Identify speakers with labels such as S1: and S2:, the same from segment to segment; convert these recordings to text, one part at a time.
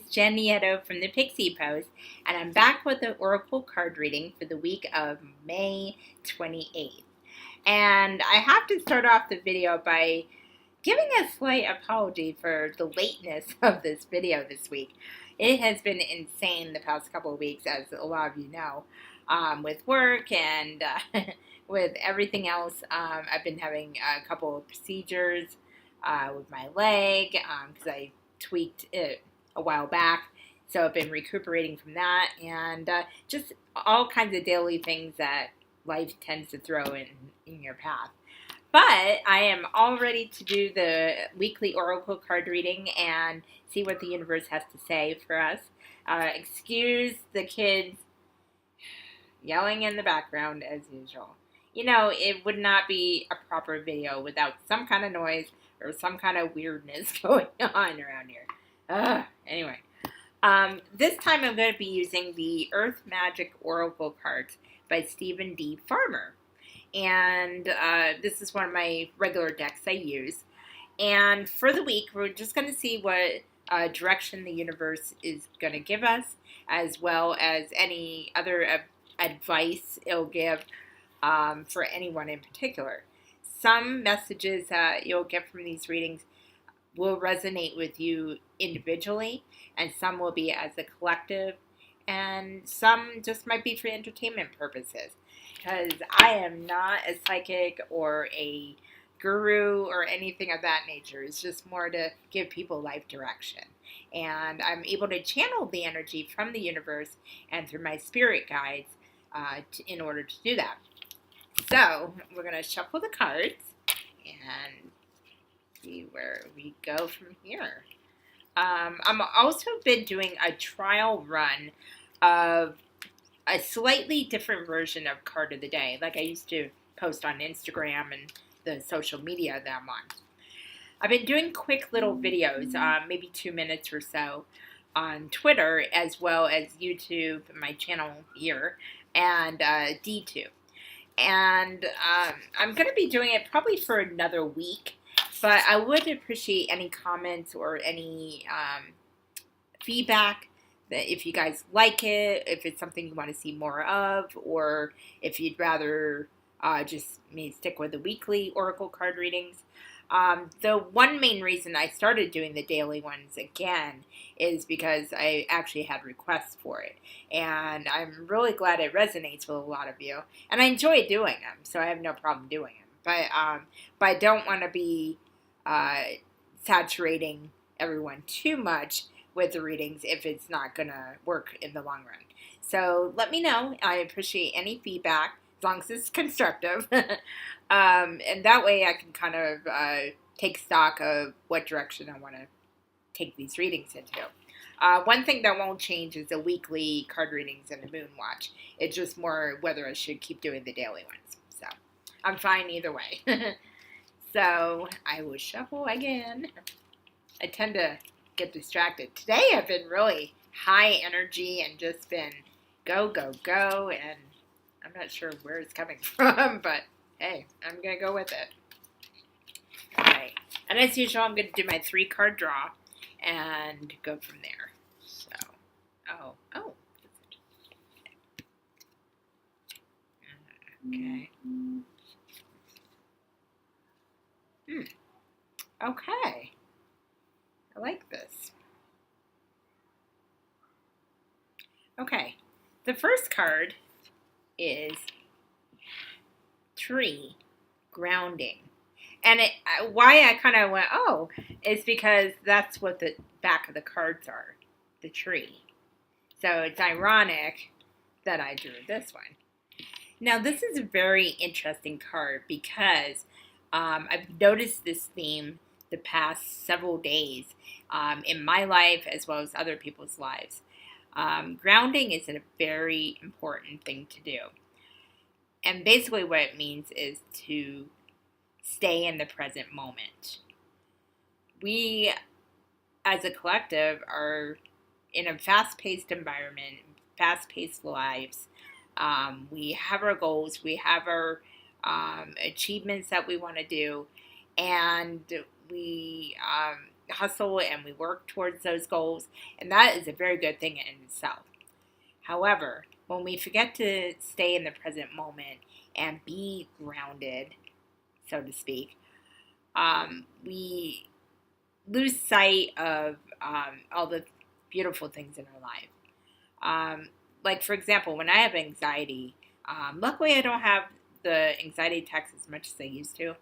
S1: Jen Nieto from the Pixie Post, and I'm back with the Oracle card reading for the week of May 28th. And I have to start off the video by giving a slight apology for the lateness of this video this week. It has been insane the past couple of weeks, as a lot of you know, with work and with everything else. I've been having a couple of procedures with my leg because I tweaked it a while back. So I've been recuperating from that and just all kinds of daily things that life tends to throw in your path. But I am all ready to do the weekly Oracle card reading and see what the universe has to say for us. Excuse the kids yelling in the background as usual. You know, it would not be a proper video without some kind of noise or some kind of weirdness going on around here. Anyway, this time I'm going to be using the Earth Magic Oracle cards by Stephen D. Farmer. And this is one of my regular decks I use. And for the week, we're just going to see what direction the universe is going to give us, as well as any other advice it'll give for anyone in particular. Some messages that you'll get from these readings will resonate with you individually, and some will be as a collective, and some just might be for entertainment purposes. Because I am not a psychic or a guru or anything of that nature. It's just more to give people life direction. And I'm able to channel the energy from the universe and through my spirit guides in order to do that. So we're going to shuffle the cards and see where we go from here. I'm also been doing a trial run of a slightly different version of card of the day, like I used to post on Instagram and the social media that I'm on. I've been doing quick little videos, maybe 2 minutes or so, on Twitter, as well as YouTube, my channel here, and DTube. And I'm going to be doing it probably for another week, but I would appreciate any comments or any feedback. That if you guys like it, if it's something you want to see more of, or if you'd rather just me stick with the weekly Oracle card readings. The one main reason I started doing the daily ones again is because I actually had requests for it. And I'm really glad it resonates with a lot of you. And I enjoy doing them, so I have no problem doing them. But I don't want to be saturating everyone too much with the readings if it's not going to work in the long run. So let me know. I appreciate any feedback, as long as it's constructive. And that way I can kind of take stock of what direction I want to take these readings into. One thing that won't change is the weekly card readings and the moon watch. It's just more whether I should keep doing the daily ones. So I'm fine either way. So I will shuffle again. I tend to get distracted. Today I've been really high energy and just been go, go, go, and I'm not sure where it's coming from, but hey, I'm going to go with it. Alright, and as usual, I'm going to do my 3-card draw and go from there. So, okay. Okay. I like this. Okay, the first card is Tree, Grounding. And why I kind of went, is because that's what the back of the cards are, the tree. So it's ironic that I drew this one. Now, this is a very interesting card because I've noticed this theme the past several days in my life as well as other people's lives. Grounding is a very important thing to do. And basically what it means is to stay in the present moment. We, as a collective, are in a fast-paced environment, fast-paced lives. We have our goals, we have our achievements that we want to do, and we hustle and we work towards those goals, and that is a very good thing in itself. However, when we forget to stay in the present moment and be grounded, so to speak, we lose sight of all the beautiful things in our life. Like, for example, when I have anxiety, luckily I don't have the anxiety attacks as much as I used to.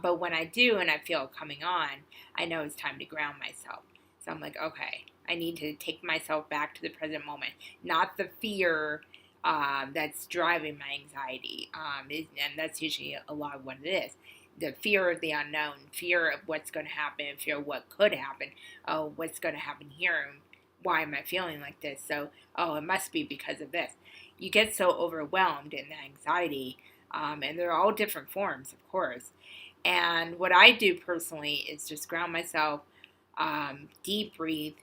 S1: But when I do and I feel it coming on, I know it's time to ground myself. So I'm like, okay, I need to take myself back to the present moment, not the fear that's driving my anxiety. And that's usually a lot of what it is. The fear of the unknown, fear of what's going to happen, fear of what could happen, oh, what's going to happen here, why am I feeling like this? So, oh, it must be because of this. You get so overwhelmed in the anxiety, and they're all different forms, of course. And what I do personally is just ground myself, deep breathe,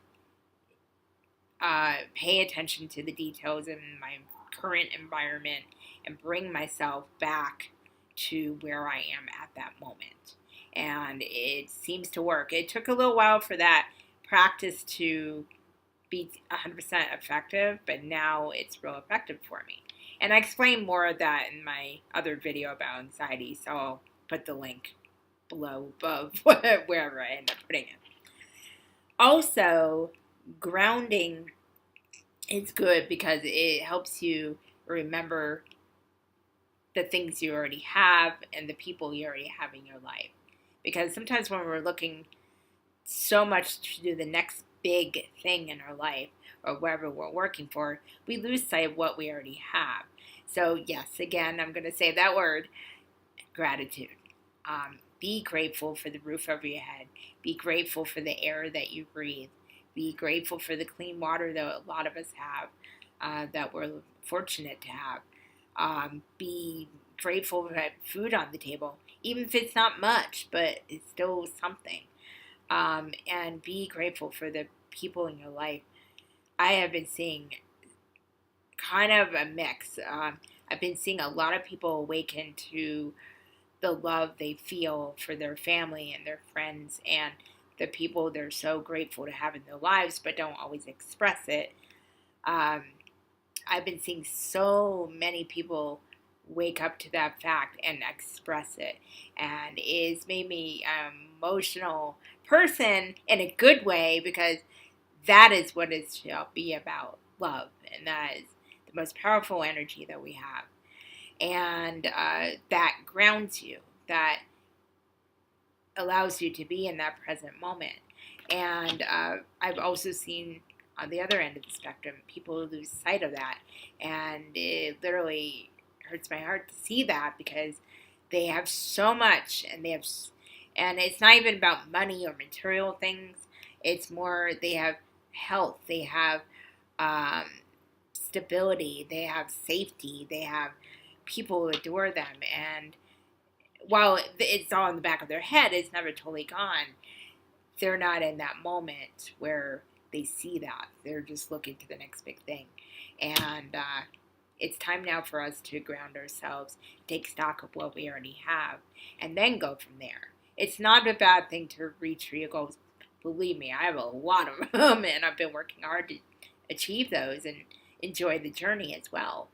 S1: pay attention to the details in my current environment, and bring myself back to where I am at that moment. And it seems to work. It took a little while for that practice to be 100% effective, but now it's real effective for me. And I explain more of that in my other video about anxiety, so I'll put the link below, above, wherever I end up putting it. Also, grounding is good because it helps you remember the things you already have and the people you already have in your life. Because sometimes when we're looking so much to do the next big thing in our life or wherever we're working for, we lose sight of what we already have. So yes, again, I'm going to say that word, gratitude. Be grateful for the roof over your head. Be grateful for the air that you breathe. Be grateful for the clean water that a lot of us have, that we're fortunate to have. Be grateful for food on the table, even if it's not much, but it's still something. And be grateful for the people in your life. I have been seeing kind of a mix. I've been seeing a lot of people awaken to the love they feel for their family and their friends and the people they're so grateful to have in their lives but don't always express it. I've been seeing so many people wake up to that fact and express it, and it's made me an emotional person in a good way, because that is what it shall be about, love, and that is the most powerful energy that we have. And that grounds you, that allows you to be in that present moment. And I've also seen on the other end of the spectrum people lose sight of that, and it literally hurts my heart to see that, because they have so much, and and it's not even about money or material things. It's more, they have health, they have stability, they have safety, they have people who adore them, and while it's all in the back of their head, it's never totally gone. They're not in that moment where they see that. They're just looking to the next big thing. And it's time now for us to ground ourselves, take stock of what we already have, and then go from there. It's not a bad thing to reach for your goals. Believe me, I have a lot of them, and I've been working hard to achieve those and enjoy the journey as well.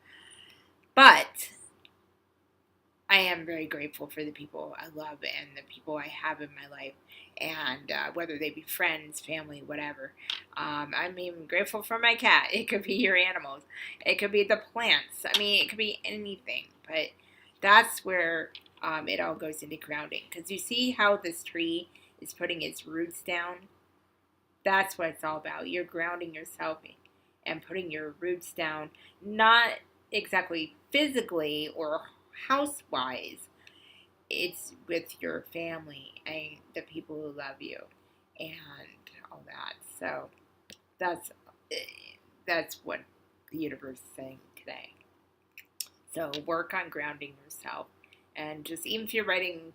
S1: But I am very grateful for the people I love and the people I have in my life, and whether they be friends, family, whatever. I'm even grateful for my cat. It could be your animals. It could be the plants. I mean, it could be anything. But that's where it all goes into grounding. Because you see how this tree is putting its roots down? That's what it's all about. You're grounding yourself and putting your roots down, not exactly physically or house-wise. It's with your family and the people who love you and all that. So that's what the universe is saying today. So work on grounding yourself, and just, even if you're writing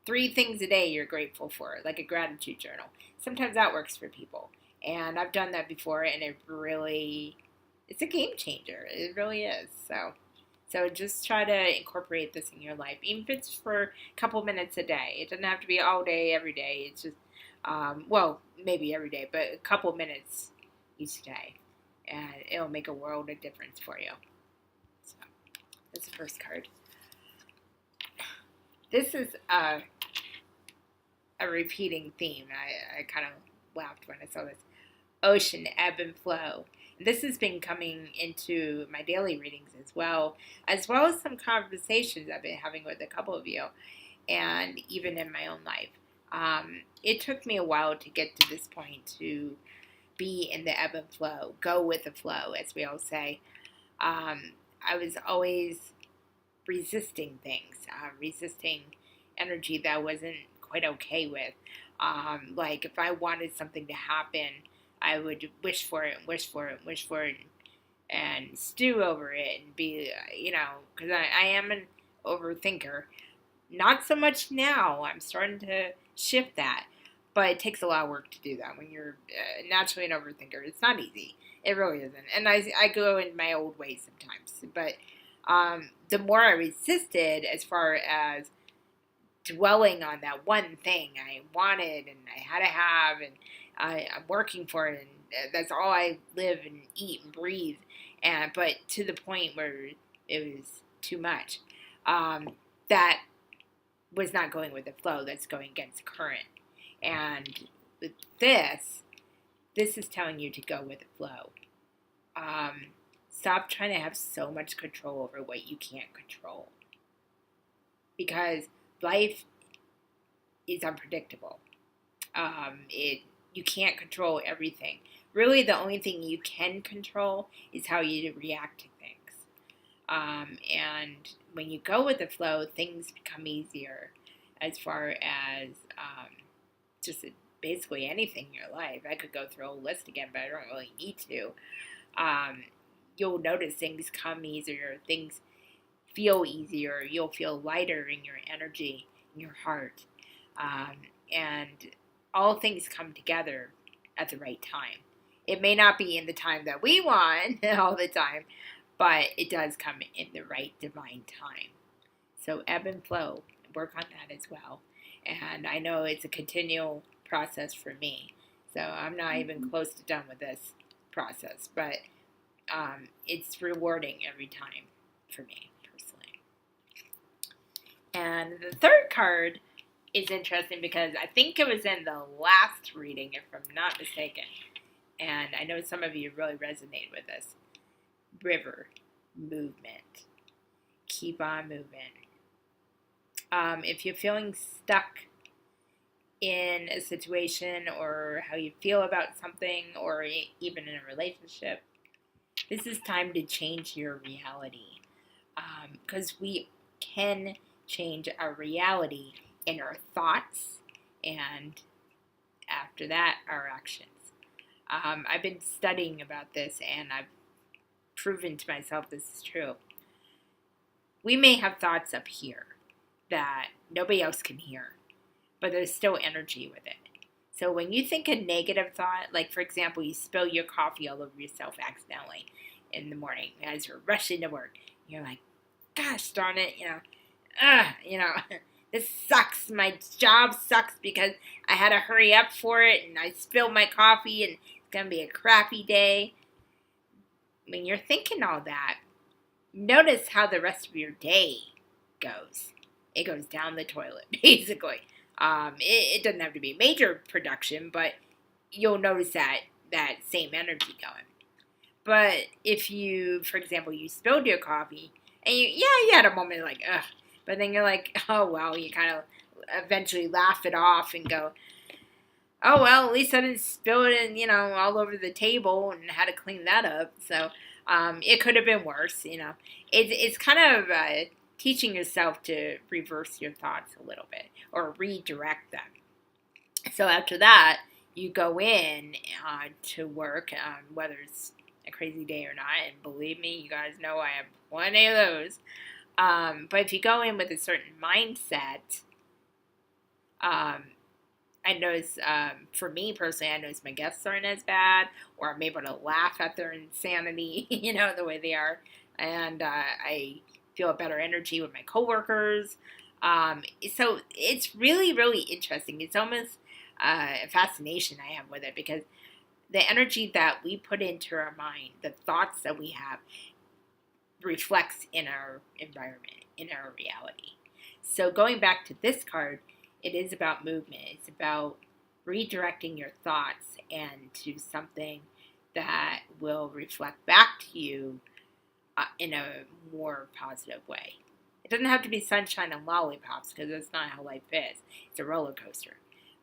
S1: 3 things a day you're grateful for, like a gratitude journal, sometimes that works for people. And I've done that before, and it's a game changer. It really is. So just try to incorporate this in your life, even if it's for a couple minutes a day. It doesn't have to be all day, every day. It's just Well, maybe every day, but a couple minutes each day. And it'll make a world of difference for you. So that's the first card. This is a repeating theme. I kind of laughed when I saw this. Ocean, ebb and flow. This has been coming into my daily readings as well as some conversations I've been having with a couple of you, and even in my own life. It took me a while to get to this point to be in the ebb and flow, go with the flow, as we all say. I was always resisting things, resisting energy that I wasn't quite okay with. Like if I wanted something to happen, I would wish for it and wish for it and wish for it and stew over it and be, because I am an overthinker. Not so much now. I'm starting to shift that. But it takes a lot of work to do that when you're naturally an overthinker. It's not easy. It really isn't. And I go in my old ways sometimes. But the more I resisted as far as dwelling on that one thing I wanted and I had to have and I'm working for it and that's all I live and eat and breathe. But to the point where it was too much. That was not going with the flow. That's going against the current. And with this is telling you to go with the flow. Stop trying to have so much control over what you can't control. Because life is unpredictable. You can't control everything. Really, the only thing you can control is how you react to things. And when you go with the flow, things become easier as far as just basically anything in your life. I could go through a list again, but I don't really need to. You'll notice things come easier, things feel easier, you'll feel lighter in your energy, in your heart. And all things come together at the right time. It may not be in the time that we want all the time, but it does come in the right divine time. So ebb and flow, work on that as well. And I know it's a continual process for me. So I'm not even close to done with this process. But it's rewarding every time for me, personally. And the third card is interesting because I think it was in the last reading, if I'm not mistaken. And I know some of you really resonate with this. River, movement. Keep on moving. If you're feeling stuck in a situation or how you feel about something or even in a relationship, this is time to change your reality. Because we can change our reality in our thoughts and after that, our actions. I've been studying about this and I've proven to myself this is true. We may have thoughts up here that nobody else can hear, but there's still energy with it. So when you think a negative thought, like for example, you spill your coffee all over yourself accidentally in the morning as you're rushing to work, you're like, gosh darn it, this sucks. My job sucks because I had to hurry up for it and I spilled my coffee and it's going to be a crappy day. When you're thinking all that, notice how the rest of your day goes. It goes down the toilet, basically. It doesn't have to be major production, but you'll notice that same energy going. But if you, for example, you spilled your coffee, and you had a moment like, ugh, but then you're like, oh, well, you kind of eventually laugh it off and go, oh, well, at least I didn't spill it, all over the table and had to clean that up. So it could have been worse, It's kind of teaching yourself to reverse your thoughts a little bit or redirect them. So after that, you go in to work, whether it's a crazy day or not. And believe me, you guys know I have plenty of those. But if you go in with a certain mindset, I notice, for me personally, I notice my guests aren't as bad, or I'm able to laugh at their insanity, the way they are. And I feel a better energy with my coworkers. So it's really, really interesting. It's almost fascination I have with it, because the energy that we put into our mind, the thoughts that we have, reflects in our environment, in our reality. So going back to this card, it is about movement. It's about redirecting your thoughts and to something that will reflect back to you in a more positive way. It doesn't have to be sunshine and lollipops, because that's not how life is. It's a roller coaster.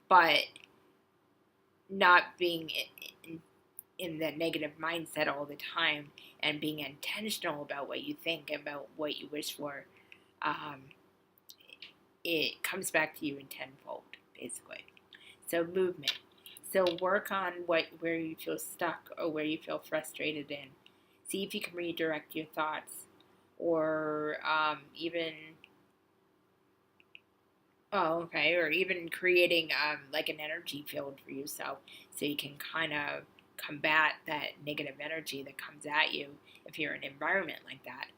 S1: But not being in the negative mindset all the time, and being intentional about what you think, about what you wish for, it comes back to you in tenfold, basically. So movement. So work on where you feel stuck or where you feel frustrated in. See if you can redirect your thoughts, or even creating like an energy field for yourself, so you can kind of combat that negative energy that comes at you if you're in an environment like that.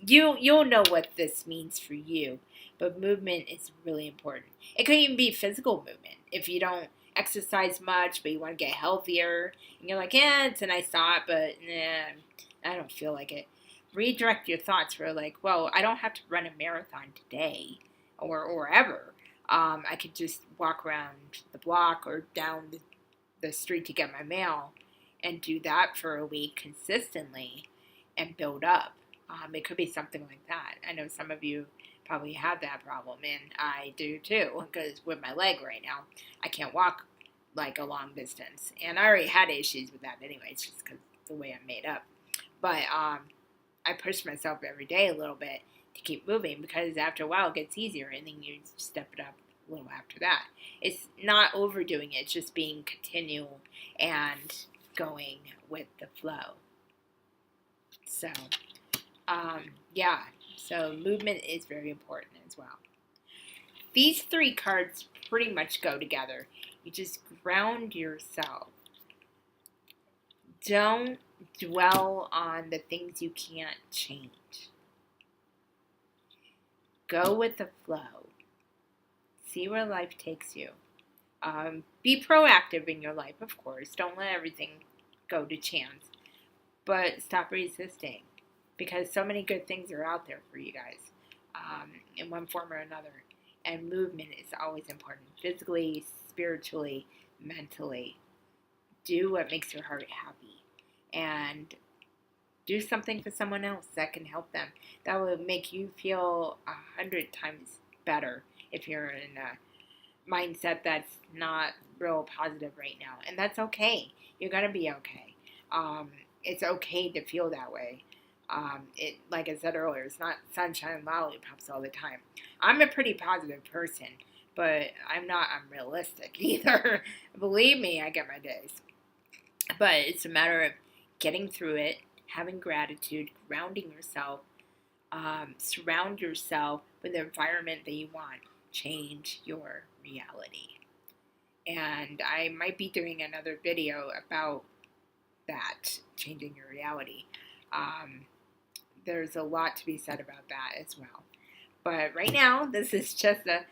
S1: You'll know what this means for you, but movement is really important. It could even be physical movement. If you don't exercise much, but you want to get healthier, and you're like, yeah, it's a nice thought, but I don't feel like it. Redirect your thoughts for like, well, I don't have to run a marathon today or ever. I could just walk around the block or down the street to get my mail, and do that for a week consistently and build up. It could be something like that. I know some of you probably have that problem, and I do too, because with my leg right now, I can't walk like a long distance, and I already had issues with that anyway. It's just because the way I'm made up. But I push myself every day a little bit to keep moving, because after a while it gets easier, and then you step it up a little after that. It's not overdoing it, it's just being continual and going with the flow. So, so movement is very important as well. These three cards pretty much go together. You just ground yourself. Don't dwell on the things you can't change. Go with the flow. See where life takes you. Be proactive in your life, of course. Don't let everything go to chance. But stop resisting, because so many good things are out there for you guys, in one form or another. And movement is always important. Physically, spiritually, mentally. Do what makes your heart happy. And do something for someone else that can help them. That will make you feel 100 times better if you're in a mindset that's not real positive right now. And that's okay. You're going to be okay. It's okay to feel that way. Like I said earlier, it's not sunshine and lollipops all the time. I'm a pretty positive person, but I'm not unrealistic either. Believe me, I get my days. But it's a matter of getting through it, having gratitude, grounding yourself, surround yourself with the environment that you want. Change your reality. And I might be doing another video about that, changing your reality. There's a lot to be said about that as well. But right now, this is just a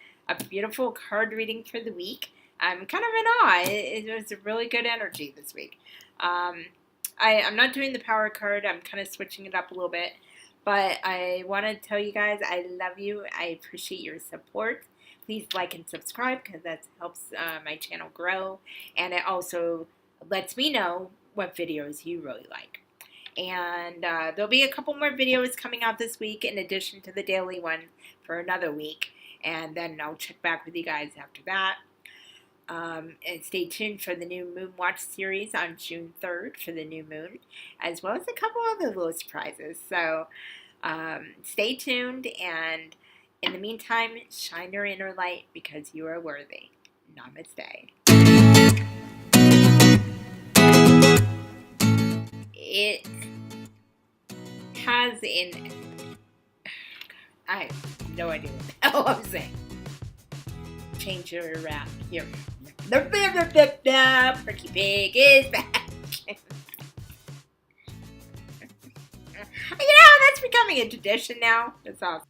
S1: beautiful card reading for the week. I'm kind of in awe. It was a really good energy this week. I'm not doing the power card. I'm kind of switching it up a little bit. But I want to tell you guys I love you. I appreciate your support. Please like and subscribe, because that helps my channel grow. And it also lets me know what videos you really like. And there'll be a couple more videos coming out this week in addition to the daily one for another week. And then I'll check back with you guys after that. And stay tuned for the new Moon Watch series on June 3rd for the new moon, as well as a couple other little surprises. So stay tuned, and in the meantime, shine your inner light, because you are worthy. Namaste. It has I have no idea what the hell I'm saying. Change your wrap here. Perky Pig is back. That's becoming a tradition now. That's awesome.